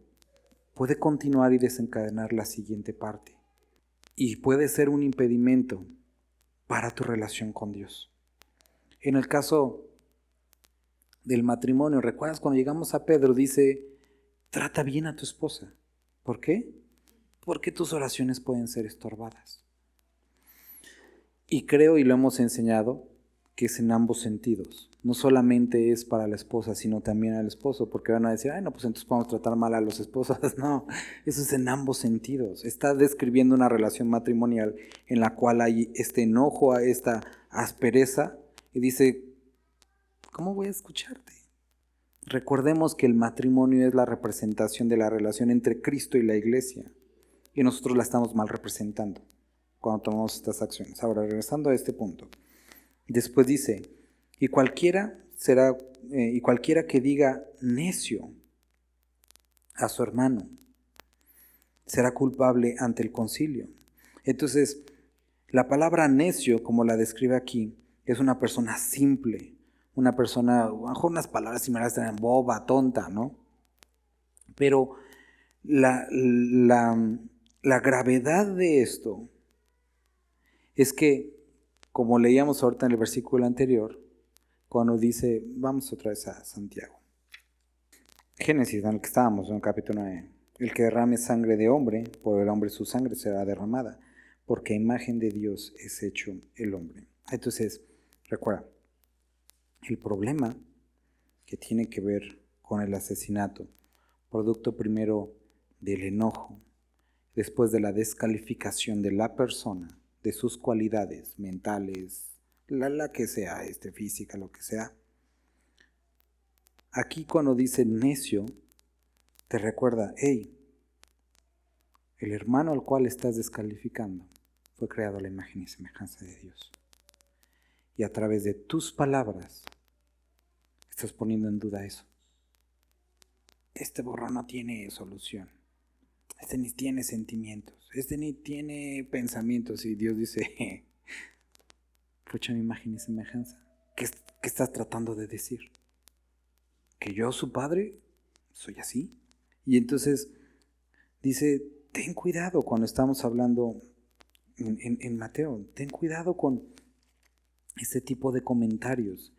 puede continuar y desencadenar la siguiente parte. Y puede ser un impedimento para tu relación con Dios. En el caso del matrimonio, ¿recuerdas cuando llegamos a Pedro? Dice, trata bien a tu esposa. ¿Por qué? Porque tus oraciones pueden ser estorbadas. Y creo, y lo hemos enseñado, que es en ambos sentidos. No solamente es para la esposa, sino también al esposo, porque van a decir, ay, no, pues entonces podemos tratar mal a los esposos. No, eso es en ambos sentidos. Está describiendo una relación matrimonial en la cual hay este enojo, esta aspereza, y dice, ¿cómo voy a escucharte? Recordemos que el matrimonio es la representación de la relación entre Cristo y la iglesia, y nosotros la estamos mal representando cuando tomamos estas acciones. Ahora, regresando a este punto. Después dice, y cualquiera que diga necio a su hermano será culpable ante el concilio. Entonces, la palabra necio, como la describe aquí, es una persona simple, una persona, a lo mejor unas palabras similares eran boba, tonta, ¿no? Pero la gravedad de esto es que, como leíamos ahorita en el versículo anterior, cuando dice, vamos otra vez a Santiago. Génesis, en el que estábamos, en el capítulo 9. El que derrame sangre de hombre, por el hombre su sangre será derramada, porque a imagen de Dios es hecho el hombre. Entonces, recuerda, el problema que tiene que ver con el asesinato, producto primero del enojo, después de la descalificación de la persona, de sus cualidades mentales, la que sea, física, lo que sea. Aquí cuando dice necio, te recuerda, hey, el hermano al cual estás descalificando fue creado a la imagen y semejanza de Dios. Y a través de tus palabras estás poniendo en duda eso. Este borrón no tiene solución. Este ni tiene sentimientos. Este ni tiene pensamientos. Y Dios dice, pucha mi imagen y semejanza. ¿Qué estás tratando de decir? ¿Que yo, su padre, soy así? Y entonces dice, ten cuidado cuando estamos hablando en Mateo. Ten cuidado con este tipo de comentarios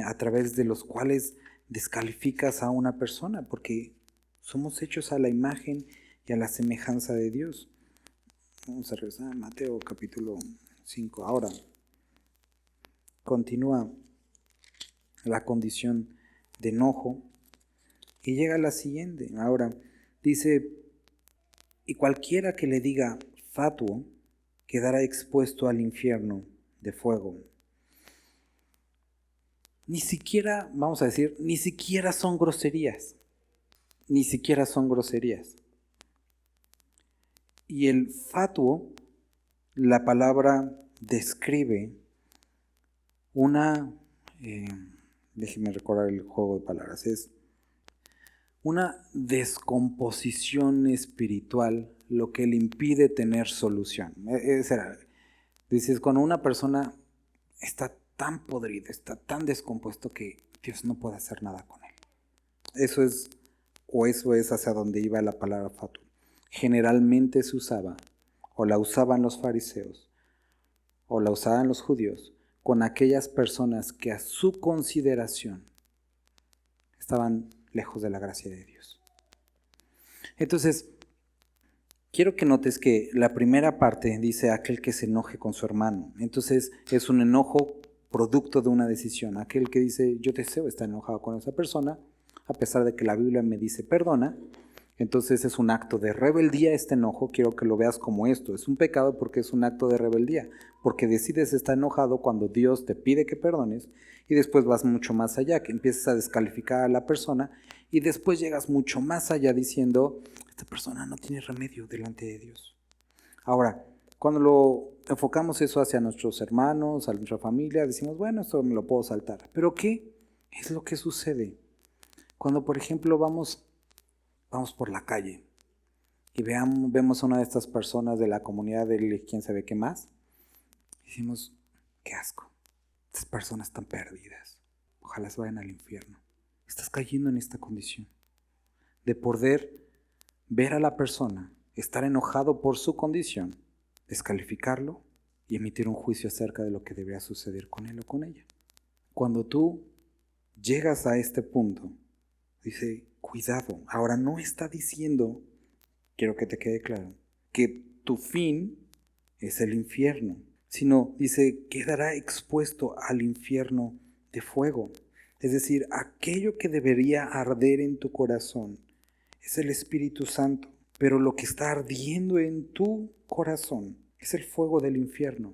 a través de los cuales descalificas a una persona, porque somos hechos a la imagen y a la semejanza de Dios. Vamos a regresar a Mateo capítulo 5. Ahora, continúa la condición de enojo y llega a la siguiente. Ahora, dice, y cualquiera que le diga fatuo quedará expuesto al infierno de fuego. Ni siquiera, vamos a decir, ni siquiera son groserías. Ni siquiera son groserías. Y el fatuo, la palabra describe una, déjenme recordar el juego de palabras, es una descomposición espiritual, lo que le impide tener solución. Dices, cuando una persona está tan podrido, está tan descompuesto que Dios no puede hacer nada con él. Eso es hacia donde iba la palabra fatu. Generalmente se usaba, o la usaban los fariseos, o la usaban los judíos, con aquellas personas que a su consideración estaban lejos de la gracia de Dios. Entonces, quiero que notes que la primera parte dice aquel que se enoje con su hermano. Entonces, es un enojo producto de una decisión. Aquel que dice, yo deseo estar enojado con esa persona, a pesar de que la Biblia me dice perdona. Entonces es un acto de rebeldía este enojo. Quiero que lo veas como esto. Es un pecado porque es un acto de rebeldía. Porque decides estar enojado cuando Dios te pide que perdones y después vas mucho más allá, que empiezas a descalificar a la persona y después llegas mucho más allá diciendo, esta persona no tiene remedio delante de Dios. Ahora, cuando lo enfocamos eso hacia nuestros hermanos, a nuestra familia, decimos, bueno, esto me lo puedo saltar. Pero ¿qué es lo que sucede cuando, por ejemplo, vamos por la calle y vemos a una de estas personas de la comunidad de quién sabe qué más? Decimos, qué asco, estas personas están perdidas, ojalá se vayan al infierno. Estás cayendo en esta condición de poder ver a la persona, estar enojado por su condición, descalificarlo y emitir un juicio acerca de lo que debería suceder con él o con ella. Cuando tú llegas a este punto, dice, cuidado. Ahora no está diciendo, quiero que te quede claro, que tu fin es el infierno, sino dice, quedará expuesto al infierno de fuego. Es decir, aquello que debería arder en tu corazón es el Espíritu Santo, pero lo que está ardiendo en tu corazón es el fuego del infierno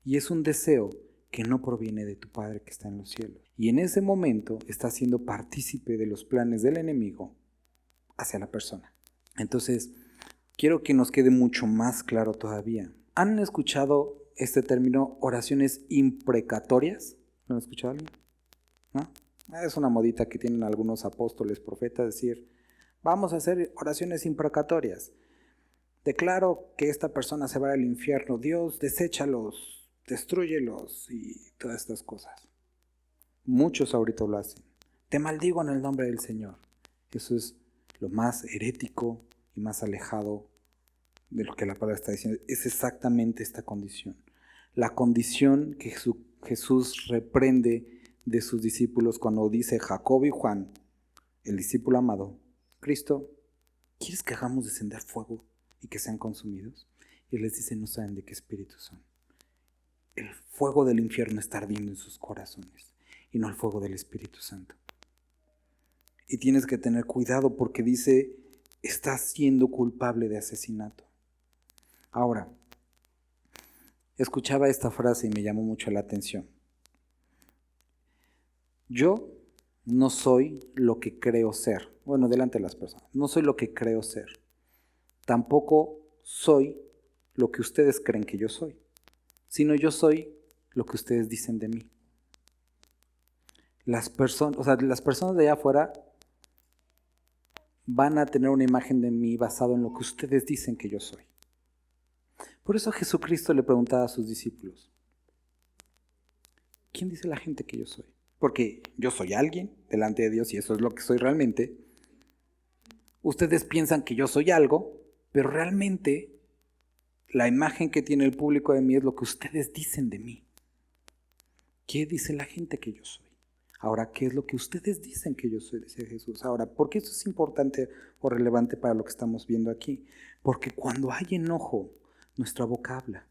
y es un deseo que no proviene de tu Padre que está en los cielos. Y en ese momento estás siendo partícipe de los planes del enemigo hacia la persona. Entonces, quiero que nos quede mucho más claro todavía. ¿Han escuchado este término oraciones imprecatorias? ¿Lo han escuchado alguien? ¿No? Es una modita que tienen algunos apóstoles, profetas, decir, vamos a hacer oraciones imprecatorias. Declaro que esta persona se va al infierno. Dios, deséchalos, destrúyelos y todas estas cosas. Muchos ahorita lo hacen. Te maldigo en el nombre del Señor. Eso es lo más herético y más alejado de lo que la palabra está diciendo. Es exactamente esta condición. La condición que Jesús reprende de sus discípulos cuando dice Jacobo y Juan, el discípulo amado, Cristo, ¿quieres que hagamos descender fuego y que sean consumidos? Y les dice, no saben de qué espíritu son. El fuego del infierno está ardiendo en sus corazones y no el fuego del Espíritu Santo. Y tienes que tener cuidado porque dice, estás siendo culpable de asesinato. Ahora, escuchaba esta frase y me llamó mucho la atención. Yo no soy lo que creo ser. Bueno, delante de las personas. No soy lo que creo ser. Tampoco soy lo que ustedes creen que yo soy. Sino yo soy lo que ustedes dicen de mí. Las personas de allá afuera van a tener una imagen de mí basado en lo que ustedes dicen que yo soy. Por eso Jesucristo le preguntaba a sus discípulos, ¿quién dice la gente que yo soy? Porque yo soy alguien delante de Dios y eso es lo que soy realmente. Ustedes piensan que yo soy algo, pero realmente la imagen que tiene el público de mí es lo que ustedes dicen de mí. ¿Qué dice la gente que yo soy? Ahora, ¿qué es lo que ustedes dicen que yo soy? Dice Jesús. Ahora, ¿por qué esto es importante o relevante para lo que estamos viendo aquí? Porque cuando hay enojo, nuestra boca habla.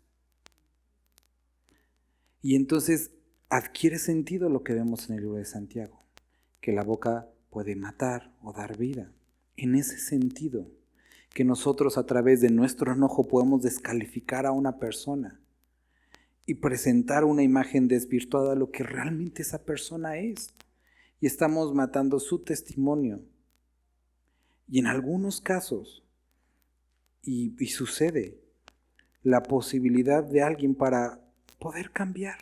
Y entonces adquiere sentido lo que vemos en el libro de Santiago, que la boca puede matar o dar vida. En ese sentido, que nosotros a través de nuestro enojo podemos descalificar a una persona y presentar una imagen desvirtuada de lo que realmente esa persona es. Y estamos matando su testimonio. Y en algunos casos, y sucede, la posibilidad de alguien para poder cambiar.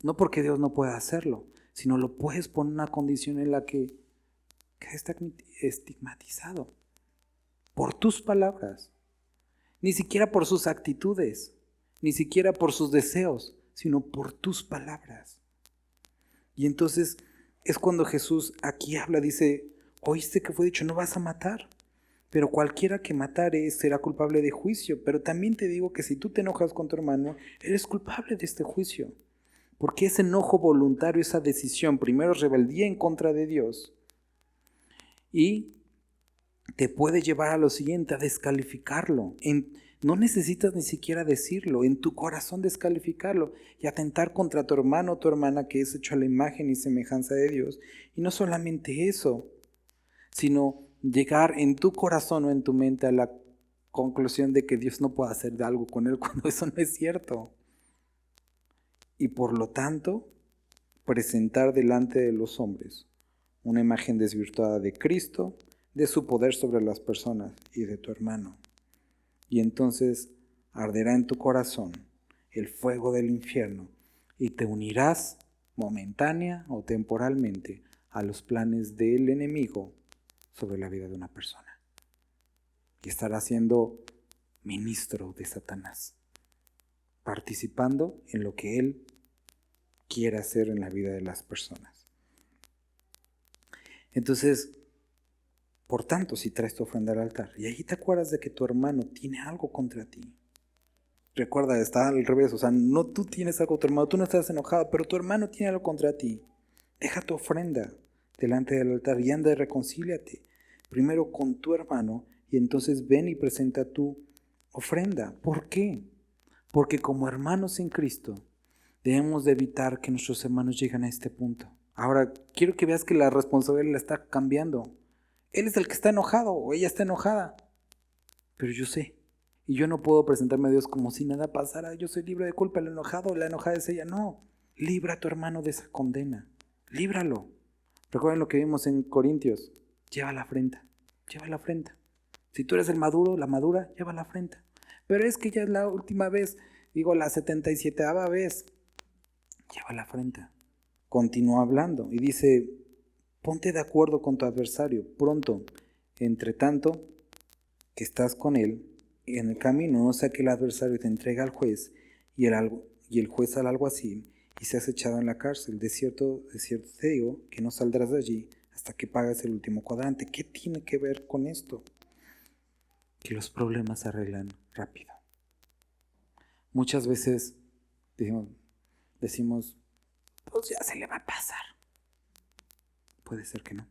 No porque Dios no pueda hacerlo, sino lo puedes poner en una condición en la que está estigmatizado por tus palabras, ni siquiera por sus actitudes, ni siquiera por sus deseos, sino por tus palabras. Y entonces es cuando Jesús aquí habla, dice, Oíste que fue dicho, no vas a matar. Pero cualquiera que matare será culpable de juicio. Pero también te digo que si tú te enojas con tu hermano, eres culpable de este juicio. Porque ese enojo voluntario, esa decisión, primero es rebeldía en contra de Dios. Y te puede llevar a lo siguiente, a descalificarlo. No necesitas ni siquiera decirlo, en tu corazón descalificarlo y atentar contra tu hermano o tu hermana que es hecho a la imagen y semejanza de Dios. Y no solamente eso, sino llegar en tu corazón o en tu mente a la conclusión de que Dios no puede hacer algo con él cuando eso no es cierto. Y por lo tanto, presentar delante de los hombres una imagen desvirtuada de Cristo, de su poder sobre las personas y de tu hermano. Y entonces arderá en tu corazón el fuego del infierno y te unirás momentánea o temporalmente a los planes del enemigo sobre la vida de una persona. Y estarás siendo ministro de Satanás, participando en lo que él quiere hacer en la vida de las personas. Entonces, por tanto, si traes tu ofrenda al altar y ahí te acuerdas de que tu hermano tiene algo contra ti, recuerda, está al revés, o sea, no tú tienes algo contra tu hermano, tú no estás enojado, pero tu hermano tiene algo contra ti. Deja tu ofrenda delante del altar y anda y reconcíliate primero con tu hermano y entonces ven y presenta tu ofrenda. ¿Por qué? Porque como hermanos en Cristo debemos de evitar que nuestros hermanos lleguen a este punto. Ahora, quiero que veas que la responsabilidad la está cambiando. Él es el que está enojado o ella está enojada, pero yo sé. Y yo no puedo presentarme a Dios como si nada pasara. Yo soy libre de culpa, el enojado o la enojada es ella. No, libra a tu hermano de esa condena. Líbralo. Recuerden lo que vimos en Corintios. Lleva la afrenta. Lleva la afrenta. Si tú eres el maduro, la madura, lleva la afrenta. Pero es que ya es la última vez, digo la 77ª vez. Lleva la afrenta. Continúa hablando y dice, ponte de acuerdo con tu adversario pronto, entre tanto que estás con él en el camino, no sea que el adversario te entregue al juez y el juez al alguacil y seas echado en la cárcel. De cierto te digo que no saldrás de allí hasta que pagues el último cuadrante. ¿Qué tiene que ver con esto? Que los problemas se arreglan rápido. Muchas veces decimos, pues ya se le va a pasar. Puede ser que no.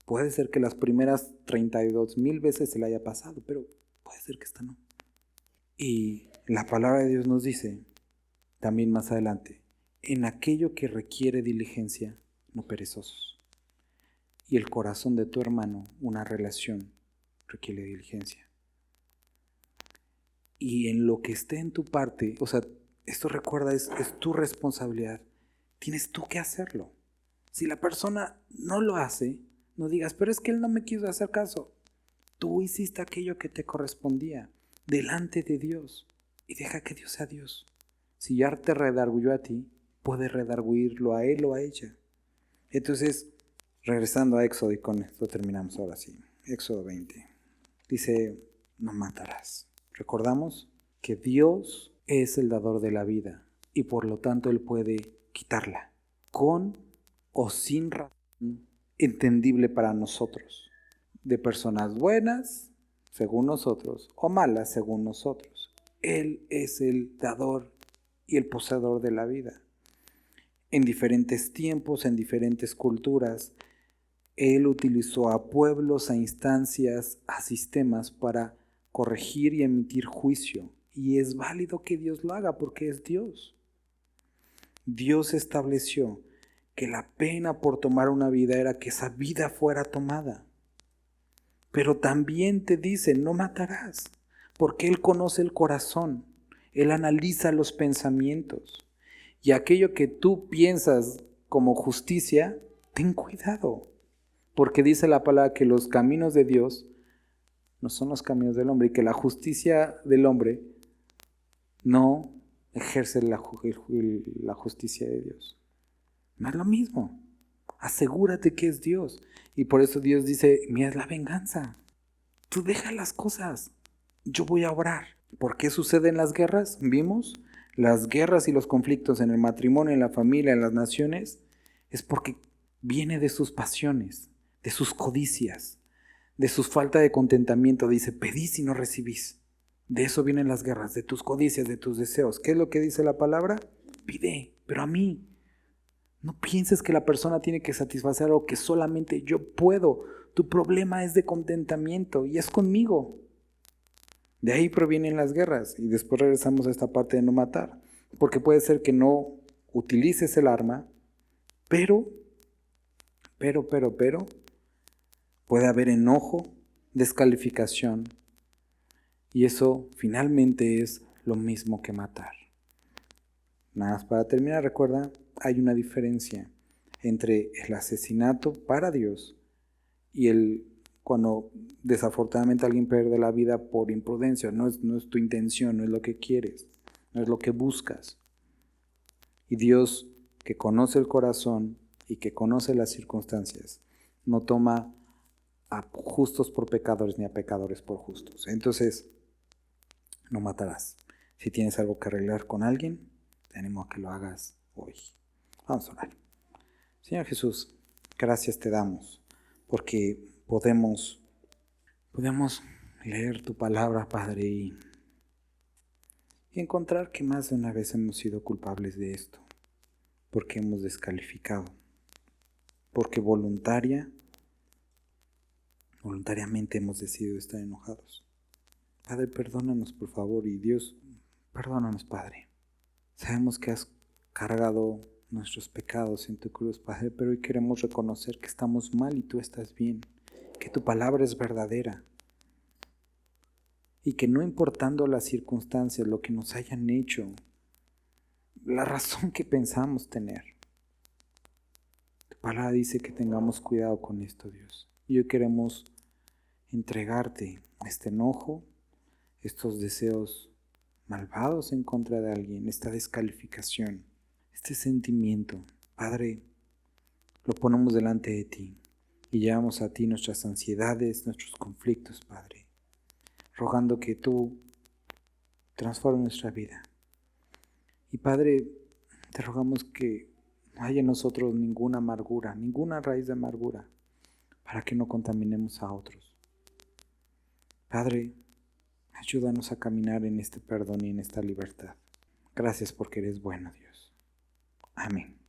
Puede ser que las primeras 32,000 veces se le haya pasado, pero puede ser que esta no. Y la palabra de Dios nos dice, también más adelante, en aquello que requiere diligencia, no perezosos. Y el corazón de tu hermano, una relación, requiere diligencia. Y en lo que esté en tu parte, o sea, esto recuerda, es tu responsabilidad. Tienes tú que hacerlo. Si la persona no lo hace, no digas, pero es que él no me quiso hacer caso. Tú hiciste aquello que te correspondía delante de Dios y deja que Dios sea Dios. Si ya te redarguyó a ti, puedes redarguirlo a él o a ella. Entonces, regresando a Éxodo, y con esto terminamos ahora sí. Éxodo 20. Dice, no matarás. Recordamos que Dios es el dador de la vida y por lo tanto Él puede quitarla con o sin razón entendible para nosotros, de personas buenas según nosotros o malas según nosotros. Él es el dador y el poseedor de la vida. En diferentes tiempos, en diferentes culturas, Él utilizó a pueblos, a instancias, a sistemas para corregir y emitir juicio. Y es válido que Dios lo haga porque es Dios. Dios estableció que la pena por tomar una vida era que esa vida fuera tomada. Pero también te dice, no matarás, porque Él conoce el corazón, Él analiza los pensamientos. Y aquello que tú piensas como justicia, ten cuidado, porque dice la palabra que los caminos de Dios no son los caminos del hombre y que la justicia del hombre no ejerce la justicia de Dios. No es lo mismo. Asegúrate que es Dios. Y por eso Dios dice, mira, es la venganza. Tú deja las cosas. Yo voy a orar. ¿Por qué suceden las guerras? ¿Vimos? Las guerras y los conflictos en el matrimonio, en la familia, en las naciones, es porque viene de sus pasiones. de sus codicias, de su falta de contentamiento. Dice, pedís y no recibís. De eso vienen las guerras, de tus codicias, de tus deseos. ¿Qué es lo que dice la palabra? Pide, pero a mí. No pienses que la persona tiene que satisfacer algo que solamente yo puedo. Tu problema es de contentamiento y es conmigo. De ahí provienen las guerras. Y después regresamos a esta parte de no matar. Porque puede ser que no utilices el arma, pero, puede haber enojo, descalificación. Y eso finalmente es lo mismo que matar. Nada más para terminar, recuerda, hay una diferencia entre el asesinato para Dios y cuando desafortunadamente alguien pierde la vida por imprudencia. No es tu intención, no es lo que quieres, no es lo que buscas. Y Dios, que conoce el corazón y que conoce las circunstancias, no toma a justos por pecadores ni a pecadores por justos. Entonces, no matarás. Si tienes algo que arreglar con alguien, te animo a que lo hagas hoy. Vamos a orar. Señor Jesús, gracias te damos porque podemos leer tu palabra, Padre, y encontrar que más de una vez hemos sido culpables de esto, porque hemos descalificado, porque voluntariamente hemos decidido estar enojados. Padre, perdónanos por favor, y Dios, perdónanos, Padre. Sabemos que has cargado nuestros pecados en tu cruz, Padre, pero hoy queremos reconocer que estamos mal y tú estás bien, que tu palabra es verdadera y que no importando las circunstancias, lo que nos hayan hecho, la razón que pensamos tener, tu palabra dice que tengamos cuidado con esto, Dios. Y hoy queremos entregarte este enojo, estos deseos malvados en contra de alguien, esta descalificación, este sentimiento. Padre, lo ponemos delante de ti y llevamos a ti nuestras ansiedades, nuestros conflictos, Padre, rogando que tú transformes nuestra vida. Y Padre, te rogamos que no haya en nosotros ninguna amargura, ninguna raíz de amargura, para que no contaminemos a otros. Padre, ayúdanos a caminar en este perdón y en esta libertad. Gracias porque eres bueno, Dios. Amén.